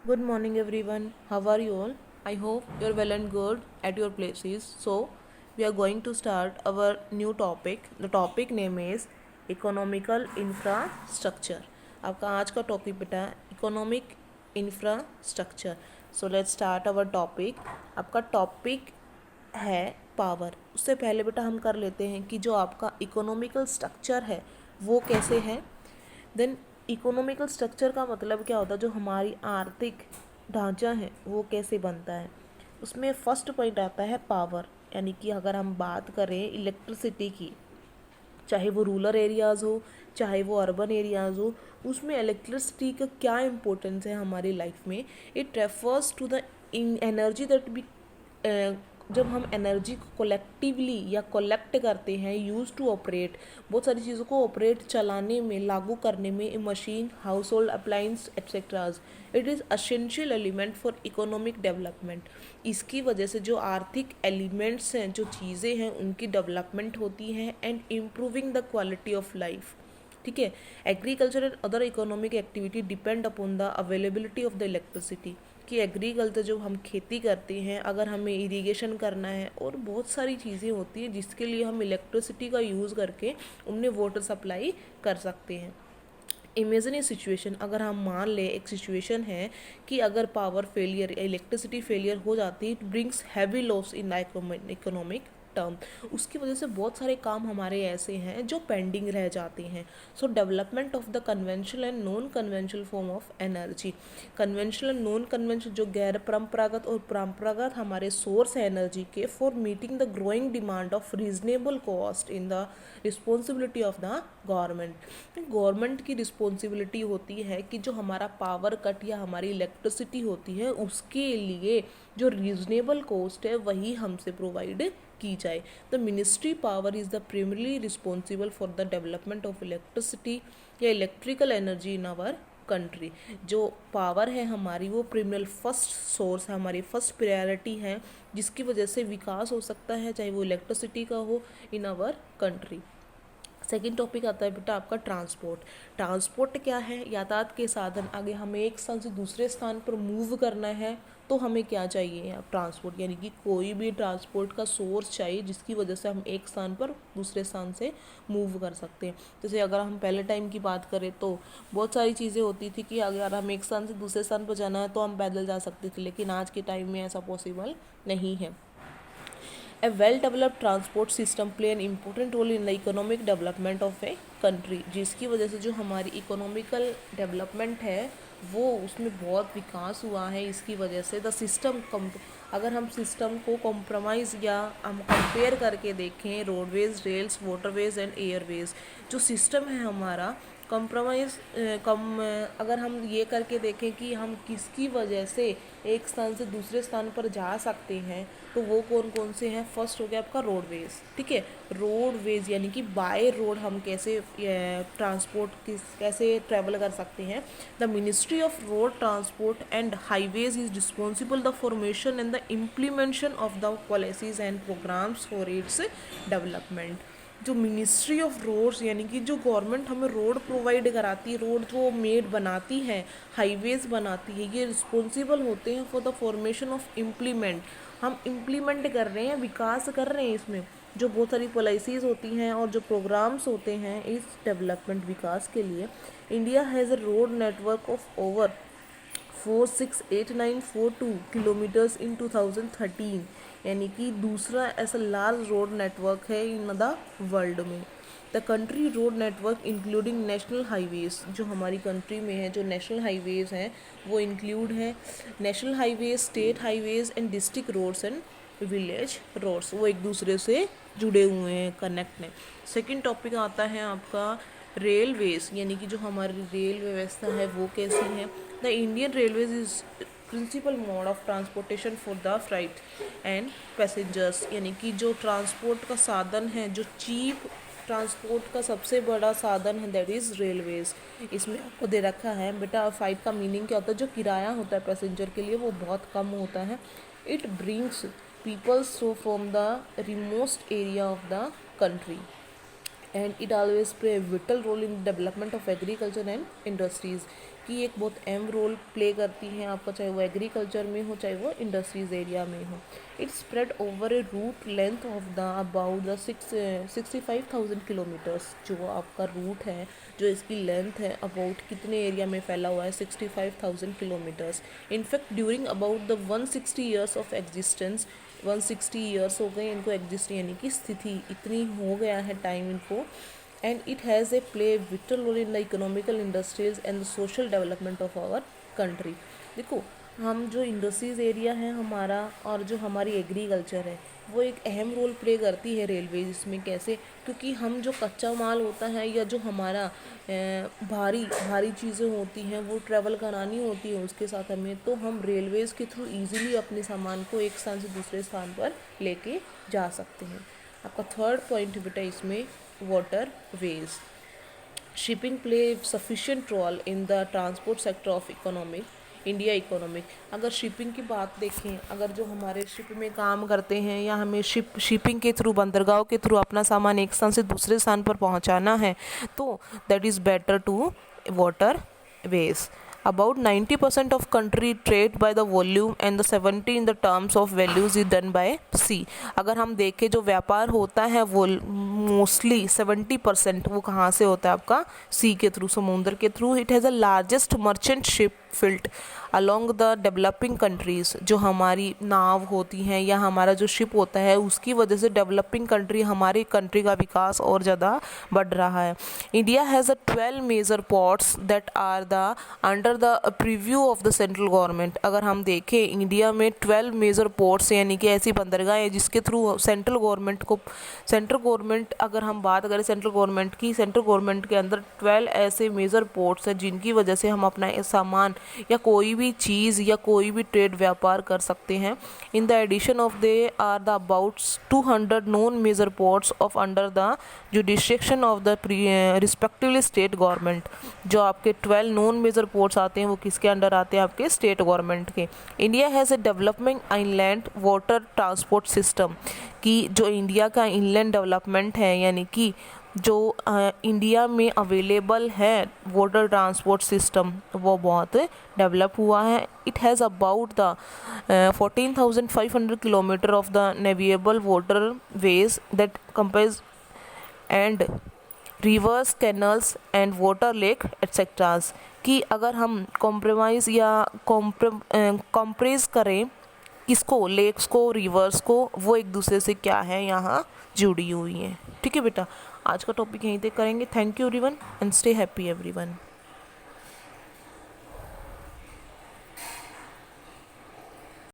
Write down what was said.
Good morning, everyone. How are you all? I hope you're well and good at your places. So, we are going to start our new topic. The topic name is Economical Infrastructure. आपका आज का topic बेटा economic infrastructure. So let's start our topic. आपका topic है power. उससे पहले बेटा हम कर लेते हैं कि जो आपका इकोनॉमिकल स्ट्रक्चर है वो कैसे है. देन इकोनॉमिकल स्ट्रक्चर का मतलब क्या होता है, जो हमारी आर्थिक ढांचा है वो कैसे बनता है. उसमें फर्स्ट पॉइंट आता है पावर, यानी कि अगर हम बात करें इलेक्ट्रिसिटी की, चाहे वो रूरल एरियाज़ हो चाहे वो अर्बन एरियाज़ हो, उसमें इलेक्ट्रिसिटी का क्या इम्पोर्टेंस है हमारी लाइफ में. It refers to the energy that be, जब हम एनर्जी को कोलेक्टिवली या कलेक्ट करते हैं यूज़ टू ऑपरेट, बहुत सारी चीज़ों को ऑपरेट चलाने में, लागू करने में, machine, house hold appliances etcetera. It is essential element for economic development. इसकी वजह से जो आर्थिक एलिमेंट्स हैं, जो चीज़ें हैं, उनकी डेवलपमेंट होती है and improving the quality of life. ठीक है. Agriculture and other economic activity depend upon the availability of the electricity. कि एग्रीकल्चर जो हम खेती करते हैं, अगर हमें इरिगेशन करना है और बहुत सारी चीज़ें होती हैं जिसके लिए हम इलेक्ट्रिसिटी का यूज़ करके उन्हें वाटर सप्लाई कर सकते हैं. इमेजिन ए सिचुएशन, अगर हम मान लें एक सिचुएशन है कि अगर पावर फेलियर या इलेक्ट्रिसिटी फेलियर हो जाती है, it brings heavy loss in economic term. उसकी वजह से बहुत सारे काम हमारे ऐसे हैं जो पेंडिंग रह जाते हैं. सो development of the conventional and non conventional form of energy. Conventional and non conventional, जो गैर परंपरागत और परंपरागत हमारे सोर्स है एनर्जी के, for meeting the growing demand of reasonable cost in the responsibility of the government. Government की responsibility होती है कि जो हमारा पावर कट या हमारी इलेक्ट्रिसिटी होती है उसके लिए जो रीजनेबल कॉस्ट है वही हमसे प्रोवाइड की जाए. The ministry power is the primarily responsible for the development of electricity या electrical energy in our country. जो पावर है हमारी वो प्रिमिनल फर्स्ट सोर्स है, हमारी फर्स्ट प्रायोरिटी है, जिसकी वजह से विकास हो सकता है, चाहे वो इलेक्ट्रिसिटी का हो in our country. Second topic आता है बेटा आपका ट्रांसपोर्ट. ट्रांसपोर्ट क्या है? यातायात के साधन. आगे हमें एक स्थान से दूसरे स्थान पर मूव करना है तो हमें क्या चाहिए? ट्रांसपोर्ट, यानी कि कोई भी ट्रांसपोर्ट का सोर्स चाहिए जिसकी वजह से हम एक स्थान पर दूसरे स्थान से मूव कर सकते हैं. जैसे अगर हम पहले टाइम की बात करें तो बहुत सारी चीज़ें होती थी कि अगर हम एक स्थान से दूसरे स्थान पर जाना है तो हम पैदल जा सकते थे, लेकिन आज के टाइम में ऐसा पॉसिबल नहीं है. A well-developed transport system play an important role in the economic development of a country. जिसकी वजह से जो हमारी इकोनॉमिकल डेवलपमेंट है वो उसमें बहुत विकास हुआ है. इसकी वजह से द सिस्टम अगर हम सिस्टम को कॉम्प्रोमाइज़ या हम कंपेयर करके देखें, roadways, rails, waterways and Airways, जो सिस्टम है हमारा कंप्रोमाइज़ अगर हम ये करके देखें कि हम किसकी वजह से एक स्थान से दूसरे स्थान पर जा सकते हैं, तो वो कौन कौन से हैं. फर्स्ट हो गया आपका रोडवेज. ठीक है. रोडवेज यानी कि बाय रोड हम कैसे ट्रांसपोर्ट कैसे ट्रैवल कर सकते हैं. The ministry of road transport and highways is responsible the formation and the implementation of the policies and programmes for its development. जो मिनिस्ट्री ऑफ रोड्स, यानी कि जो गवर्नमेंट हमें रोड प्रोवाइड कराती है, रोड जो मेड बनाती है, हाईवेज बनाती है, ये रिस्पॉन्सिबल होते हैं for the formation of implement. हम इम्प्लीमेंट कर रहे हैं, विकास कर रहे हैं इसमें जो बहुत सारी पॉलिसीज़ होती हैं और जो प्रोग्राम्स होते हैं इस डेवलपमेंट विकास के लिए. India has a road network of over 468942 kilometres इन 2013, यानी कि दूसरा ऐसा लार्ज रोड नेटवर्क है इन द वर्ल्ड में. The country road network including national highways, जो हमारी कंट्री में है, जो नेशनल हाईवेज हैं वो इंक्लूड है. National highways, state highways and district roads and village roads, वो एक दूसरे से जुड़े हुए हैं, कनेक्ट हैं. सेकेंड टॉपिक आता है आपका रेलवेज, यानी कि जो हमारी रेल व्यवस्था है वो कैसी है. The Indian railways is principal mode of transportation for the freight and passengers, यानी कि जो ट्रांसपोर्ट का साधन है, जो चीप ट्रांसपोर्ट का सबसे बड़ा साधन है, दैट इज़ रेलवेज. इसमें आपको दे रखा है बेटा फ्लाइट का मीनिंग क्या होता है. जो किराया होता है पैसेंजर के लिए वो बहुत कम होता है. It brings peoples through from the remotest area of the country and it always play a vital role in development of agriculture and industries. कि एक बहुत अहम रोल प्ले करती हैं आपका, चाहे वो एग्रीकल्चर में हो चाहे वो इंडस्ट्रीज़ एरिया में हो। It spread over a route length of the about the 65,000 kilometres. जो आपका रूट है, जो इसकी लेंथ है, अबाउट कितने एरिया में फैला हुआ है, 65,000 kilometres. In fact during about the 160 years of existence, 160 years हो गए इनको एग्जिस्ट, यानी कि स्थिति इतनी हो गया है टाइम इनको। And it has a play vital role in the economical, industries and the social development of our country. देखो, हम जो इंडस्ट्रीज एरिया है हमारा और जो हमारी एग्रीकल्चर है, वो एक अहम रोल प्ले करती है रेलवे इसमें। कैसे? क्योंकि हम जो कच्चा माल होता है या जो हमारा भारी भारी चीज़ें होती हैं वो ट्रैवल करानी होती है उसके साथ हमें, तो हम रेलवेज़ के थ्रू इजीली अपने सामान को एक स्थान से दूसरे स्थान पर लेके जा सकते हैं। आपका थर्ड पॉइंट बेटा इसमें waterways. Shipping play sufficient role in the transport sector of economic India economic. अगर शिपिंग की बात देखें, अगर जो हमारे शिप में काम करते हैं या हमें शिपिंग के थ्रू, बंदरगाह के थ्रू अपना सामान एक स्थान से दूसरे स्थान पर पहुंचाना है, तो that is better to waterways. About 90% of country trade by the volume and the 70 in the terms of values is done by sea। अगर हम देखें जो व्यापार होता है वो मोस्टली 70% वो कहाँ से होता है आपका, सी के थ्रू, समुद्र के through. It has a largest merchant ship field along the developing countries. जो हमारी नाव होती हैं या हमारा जो शिप होता है उसकी वजह से डेवलपिंग कंट्री, हमारी कंट्री का विकास और ज़्यादा बढ़ रहा है। India has a 12 major ports that are the under the preview of the central government. अगर हम देखें इंडिया में 12 मेजर पोर्ट्स यानी कि ऐसी बंदरगाहें जिसके थ्रू सेंट्रल गवर्नमेंट अगर हम बात करें सेंट्रल गवर्नमेंट की, सेंट्रल गवर्नमेंट के अंदर 12 ऐसे मेजर पोर्ट्स हैं जिनकी वजह से हम अपना सामान या कोई भी चीज़ या कोई भी ट्रेड व्यापार कर सकते हैं। In the addition of they are the about 200 non major ports of under the jurisdiction of the respectively state government. जो आपके 12 नॉन मेजर पोर्ट्स आते हैं वो किसके अंडर आते हैं, आपके स्टेट गवर्नमेंट के। India has a development inland water transport system. कि जो इंडिया का इनलैंड डेवलपमेंट है, यानी कि जो इंडिया में अवेलेबल है वाटर ट्रांसपोर्ट सिस्टम, वो बहुत डेवलप हुआ है। It has about the 14,500 kilometre of the navigable water ways that comprise and rivers, canals and water lake etcetera. कि अगर हम कॉम्प्रोमाइज़ या कॉम्प्रेस करें किसको, लेक्स को, रिवर्स को, वो एक दूसरे से क्या है यहाँ जुड़ी हुई हैं। ठीक है बेटा, आज का टॉपिक यहीं तक करेंगे। Thank you everyone and stay happy everyone.